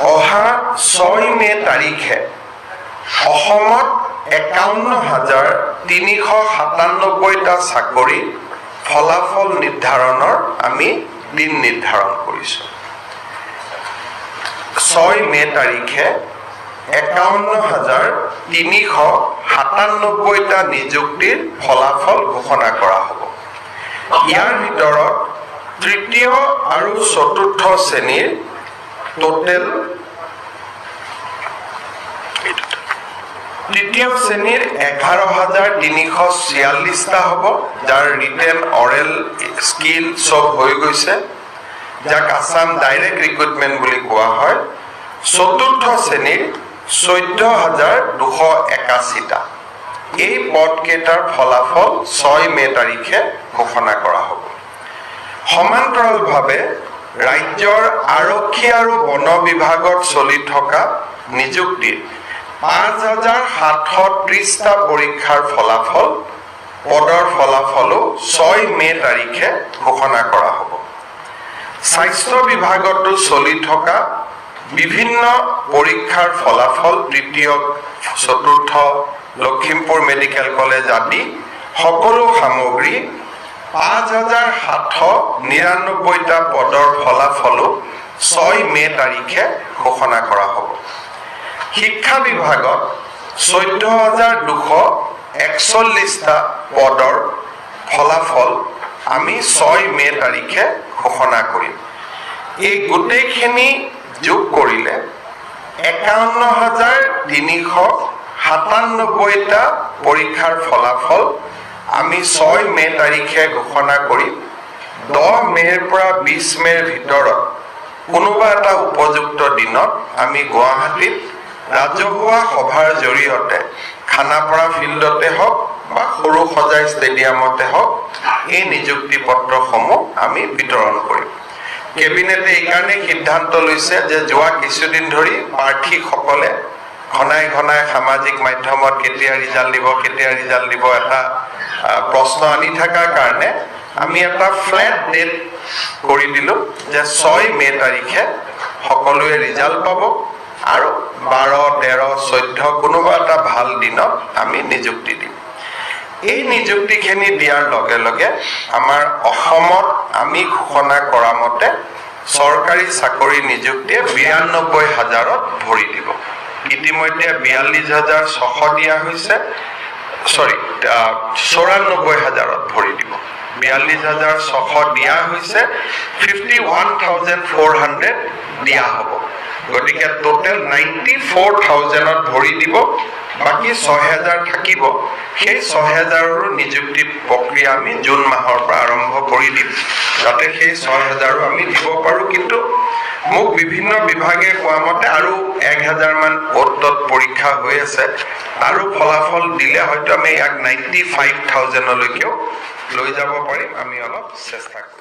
অহা 6 মে তাৰিখে অসমত ৫১,৩৯৭টা চাকৰি ফলাফল নিৰ্ধাৰণৰ আমি দিন নিৰ্ধাৰণ কৰিছোঁ। 6 মে তাৰিখে ৫১,৩৯৭টা নিযুক্তিৰ ফলাফল ঘোষণা কৰা হ'ব। ইয়াৰ ভিতৰত তৃতীয় আৰু চতুৰ্থ শ্ৰেণীৰ টোটেল তৃতীয় শ্ৰেণীৰ 11,৩৪৬টা হ'ব, যাৰ ৰিটেন অৰেল স্কিল চব হৈ গৈছে, যাক আছাম ডাইৰেক্ট ৰিক্ৰুটমেণ্ট বুলি কোৱা হয়। চতুৰ্থ শ্ৰেণীৰ 14,281টা। এই পদকেইটাৰ ফলাফল 6 মে তাৰিখে ঘোষণা কৰা হ'ব। সমান্তৰালভাৱে ৰাজ্যৰ আৰক্ষী আৰু বন বিভাগত চলি থকা নিযুক্তিৰ 5,730টা পৰীক্ষাৰ ফলাফল পদৰ ফলাফলো 6 মে তাৰিখে ঘোষণা কৰা হ'ব। স্বাস্থ্য বিভাগতো চলি থকা বিভিন্ন পৰীক্ষাৰ ফলাফল তৃতীয় চতুৰ্থ লখিমপুৰ মেডিকেল কলেজ আদি সকলো সামগ্ৰী 5,799টা পদৰ ফলাফলো 6 মে তাৰিখে ঘোষণা কৰা হ'ব। শিক্ষা বিভাগত 14,241টা পদৰ ফলাফল আমি 6 মে তাৰিখে ঘোষণা কৰিম। এই গোটেইখিনি যোগ কৰিলে 51,397টা পৰীক্ষাৰ ফলাফল আমি 6 মে তাৰিখে ঘোষণা কৰিম। 10 মেৰ পৰা 20 মেৰ ভিতৰত কোনোবা এটা উপযুক্ত দিনত আমি গুৱাহাটীত ৰাজহুৱা সভাৰ জৰিয়তে খানাপাৰা ফিল্ডতে হওক বা সৰু সজাই ষ্টেডিয়ামতে হওক এই নিযুক্তি পত্ৰসমূহ আমি বিতৰণ কৰিম। কেবিনেটে এইকাৰণে সিদ্ধান্ত লৈছে যে যোৱা কিছুদিন ধৰি প্ৰাৰ্থীসকলে ঘনাই ঘনাই সামাজিক মাধ্যমত কেতিয়া ৰিজাল্ট দিব এটা প্ৰশ্ন আনি থকাৰ কাৰণে আমি এটা ফ্লেট ডেট কৰি দিলোঁ যে 6 মে তাৰিখে সকলোৱে ৰিজাল্ট পাব আৰু 12, 13, 14 কোনোবা এটা ভাল দিনত আমি নিযুক্তি দিম। এই নিযুক্তিখিনি দিয়াৰ লগে লগে আমাৰ অসমত আমি ঘোষণা কৰা মতে চৰকাৰী চাকৰি নিযুক্তিয়ে 92,000ত ভৰি দিব। ইতিমধ্যে 42,600 দিয়া হৈছে, 94,000ত ভৰি দিব। 42,600 দিয়া হৈছে, 51,400 দিয়া হ'ব। গতিকে টোটেল 94,000ত ভৰি দিব, বাকী 6,000 থাকিব। সেই 6,000ৰো নিযুক্তি প্ৰক্ৰিয়া আমি জুন মাহৰ পৰা আৰম্ভ কৰি দিম, যাতে সেই 6,000ৰো আমি দিব পাৰোঁ। কিন্তু মোক বিভিন্ন বিভাগে কোৱা মতে আৰু 1,000 মান পদত পৰীক্ষা হৈ আছে, আৰু ফলাফল দিলে হয়তো আমি ইয়াক 95,000লৈকেও লৈ যাব পাৰিম। আমি অলপ চেষ্টা কৰিম।